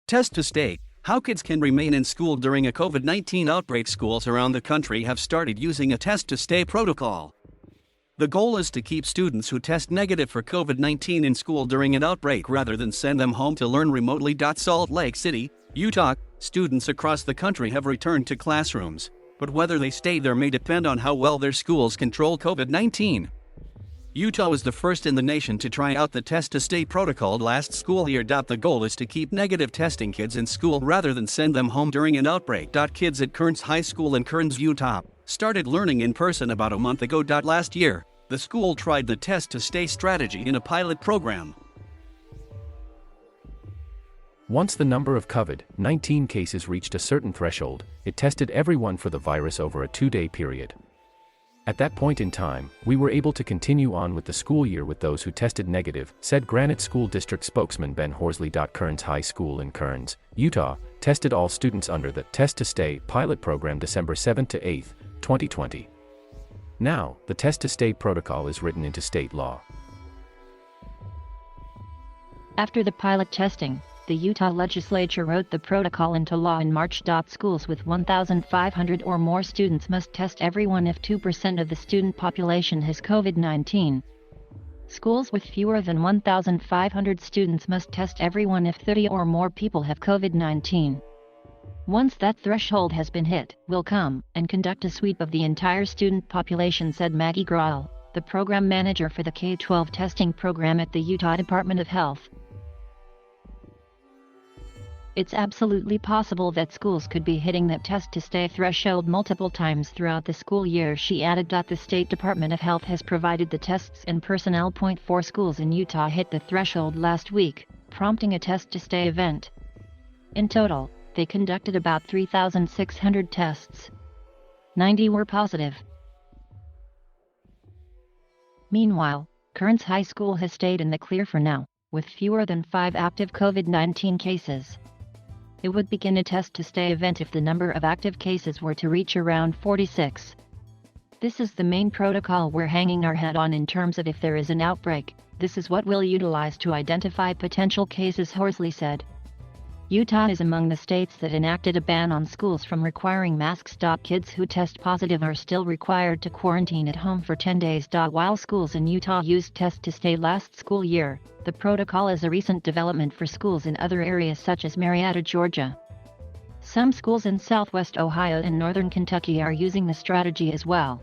Test to stay. How kids can remain in school during a COVID-19 outbreak. Schools around the country have started using a test to stay protocol. The goal is to keep students who test negative for COVID-19 in school during an outbreak rather than send them home to learn remotely. Salt Lake City, Utah, students across the country have returned to classrooms, but whether they stay there may depend on how well their schools control COVID-19. Utah was the first in the nation to try out the test to stay protocol last school year. The goal is to keep negative testing kids in school rather than send them home during an outbreak. Kids at Kearns High School in Kearns, Utah, started learning in person about a month ago. Last year, the school tried the test to stay strategy in a pilot program. Once the number of COVID-19 cases reached a certain threshold, it tested everyone for the virus over a 2-day period. At that point in time, we were able to continue on with the school year with those who tested negative, said Granite School District spokesman Ben Horsley. Kearns High School in Kearns, Utah, tested all students under the Test to Stay pilot program December 7 to 8, 2020. Now, the Test to Stay protocol is written into state law. After the pilot testing, the Utah legislature wrote the protocol into law in March. Schools with 1,500 or more students must test everyone if 2% of the student population has COVID-19. Schools with fewer than 1,500 students must test everyone if 30 or more people have COVID-19. Once that threshold has been hit, we'll come and conduct a sweep of the entire student population, said Maggie Grahl, the program manager for the K-12 testing program at the Utah Department of Health. It's absolutely possible that schools could be hitting that test-to-stay threshold multiple times throughout the school year, she added. The State Department of Health has provided the tests and personnel. 4 schools in Utah hit the threshold last week, prompting a test-to-stay event. In total, they conducted about 3,600 tests. 90 were positive. Meanwhile, Kearns High School has stayed in the clear for now, with fewer than 5 active COVID-19 cases. It would begin a test-to-stay event if the number of active cases were to reach around 46. This is the main protocol we're hanging our head on in terms of if there is an outbreak. This is what we'll utilize to identify potential cases, Horsley said. Utah is among the states that enacted a ban on schools from requiring masks. Kids who test positive are still required to quarantine at home for 10 days. While schools in Utah used test to stay last school year, the protocol is a recent development for schools in other areas such as Marietta, Georgia. Some schools in southwest Ohio and northern Kentucky are using the strategy as well.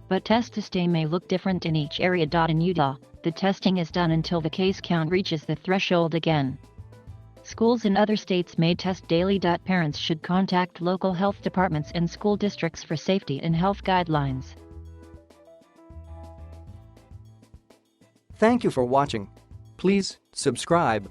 But test to stay may look different in each area. In Utah, the testing is done until the case count reaches the threshold again. Schools in other states may test daily. Parents should contact local health departments and school districts for safety and health guidelines. Thank you for watching. Please subscribe